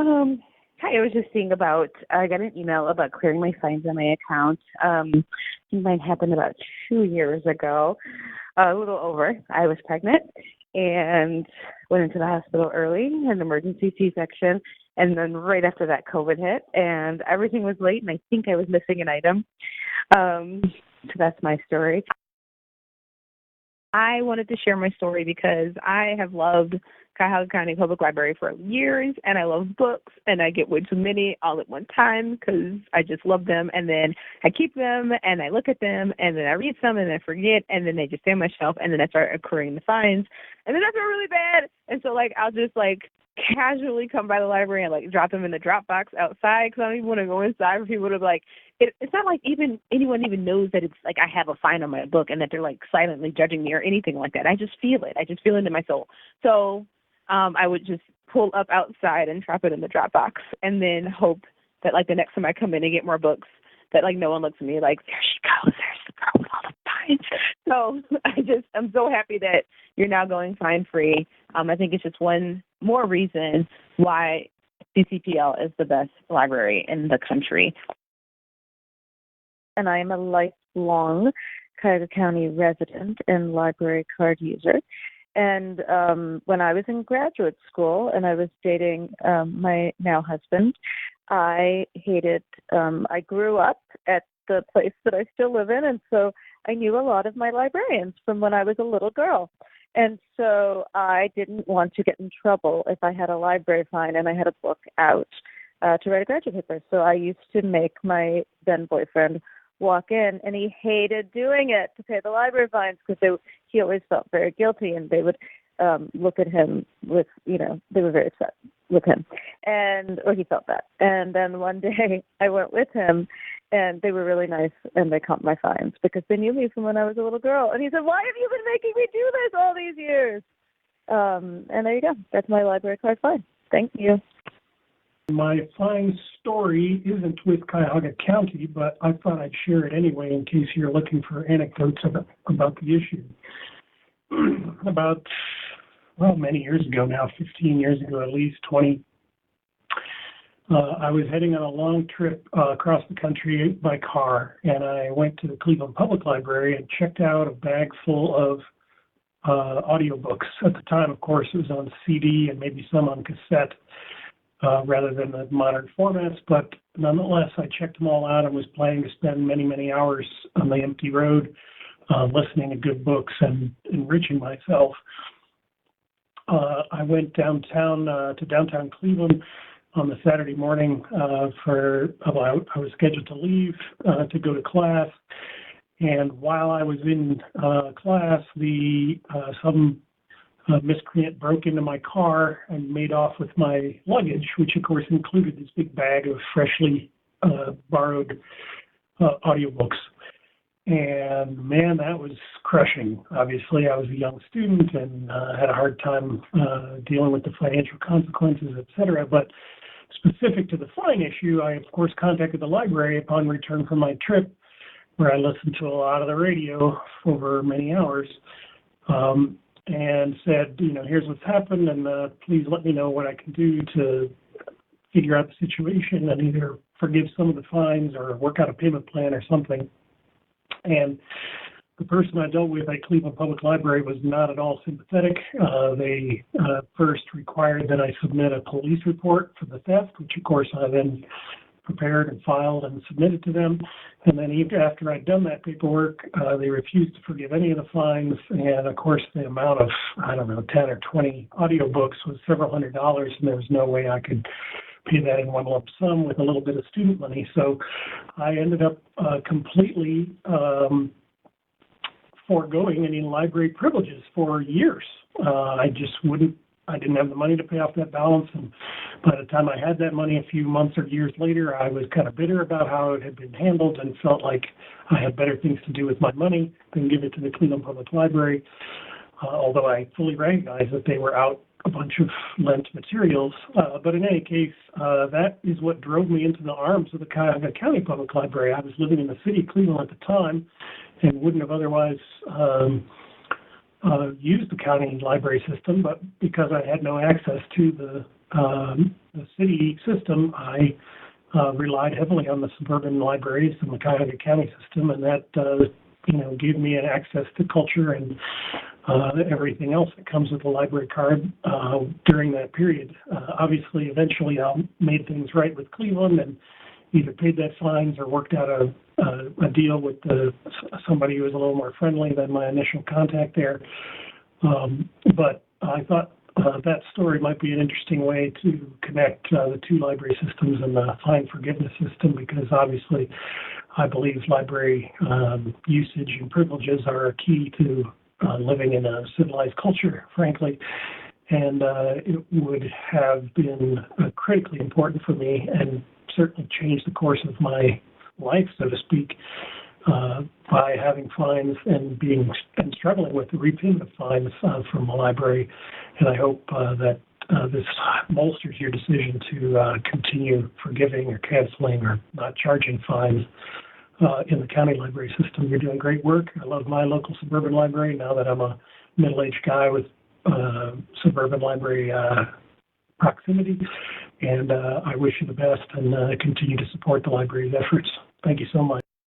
Hi, I was just seeing about, I got an email about clearing my fines on my account. Mine happened about 2 years ago, a little over. I was pregnant and went into the hospital early, had an emergency C-section, and then right after that, COVID hit, and everything was late, and I think I was missing an item. So that's my story. I wanted to share my story because I have loved Cuyahoga County Public Library for years, and I love books, and I get way too many all at one time because I just love them, and then I keep them, and I look at them, and then I read some, and then I forget, and then they just stay on my shelf, and then I start accruing the fines, and then I feel really bad, and so, I'll just, casually come by the library and, drop them in the drop box outside because I don't even want to go inside for people to, it's not like anyone even knows that it's I have a fine on my book and that they're silently judging me or anything like that. I just feel it. I just feel it in my soul. So I would just pull up outside and drop it in the drop box and then hope that the next time I come in and get more books that no one looks at me there she goes, there's the girl with all the fines. So I'm so happy that you're now going fine free. I think it's just one more reason why CCPL is the best library in the country. And I am a lifelong Cuyahoga County resident and library card user. And when I was in graduate school and I was dating my now husband, I grew up at the place that I still live in, and so I knew a lot of my librarians from when I was a little girl. And so I didn't want to get in trouble if I had a library fine and I had a book out to write a graduate paper. So I used to make my then boyfriend walk in, and he hated doing it to pay the library fines because he always felt very guilty, and they would look at him with, they were very upset with him, or he felt that. And then one day I went with him, and they were really nice, and they comped my fines because they knew me from when I was a little girl. And he said, "Why have you been making me do this all these years?" And there you go. That's my library card fine. Thank you. My fine story isn't with Cuyahoga County, but I thought I'd share it anyway in case you're looking for anecdotes about the issue. About, many years ago now, 15 years ago at least, 20, I was heading on a long trip across the country by car, and I went to the Cleveland Public Library and checked out a bag full of audiobooks. At the time, of course, it was on CD and maybe some on cassette. Rather than the modern formats, but nonetheless, I checked them all out and was planning to spend many, many hours on the empty road listening to good books and enriching myself. I went downtown to downtown Cleveland on the Saturday morning I was scheduled to leave to go to class, and while I was in class, some miscreant broke into my car and made off with my luggage, which of course included this big bag of freshly borrowed audiobooks. And man, that was crushing. Obviously, I was a young student and had a hard time dealing with the financial consequences, etc. But specific to the fine issue, I of course contacted the library upon return from my trip, where I listened to a lot of the radio over many hours. And said, here's what's happened, and please let me know what I can do to figure out the situation and either forgive some of the fines or work out a payment plan or something. And the person I dealt with at Cleveland Public Library was not at all sympathetic. They first required that I submit a police report for the theft, which of course I then prepared and filed and submitted to them. And then even after I'd done that paperwork, they refused to forgive any of the fines. And of course, the amount of, 10 or 20 audiobooks was several $100s, and there was no way I could pay that in one lump sum with a little bit of student money. So I ended up completely foregoing any library privileges for years. I didn't have the money to pay off that balance, and by the time I had that money a few months or years later, I was kind of bitter about how it had been handled and felt like I had better things to do with my money than give it to the Cleveland Public Library, although I fully recognize that they were out a bunch of lent materials. But in any case, that is what drove me into the arms of the Cuyahoga County Public Library. I was living in the city of Cleveland at the time and wouldn't have otherwise used the county library system, but because I had no access to the city system, I relied heavily on the suburban libraries in the Cuyahoga County system, and that gave me an access to culture and everything else that comes with a library card during that period. Obviously, eventually, I made things right with Cleveland and either paid that fines or worked out a deal with somebody who was a little more friendly than my initial contact there. But I thought that story might be an interesting way to connect the two library systems and the fine forgiveness system, because obviously I believe library usage and privileges are a key to living in a civilized culture, frankly. And it would have been critically important for me and certainly changed the course of my life, so to speak, by having fines and struggling with the repayment of fines from the library. And I hope that this bolsters your decision to continue forgiving or canceling or not charging fines in the county library system. You're doing great work. I love my local suburban library now that I'm a middle-aged guy with suburban library proximity. And I wish you the best and continue to support the library's efforts. Thank you so much.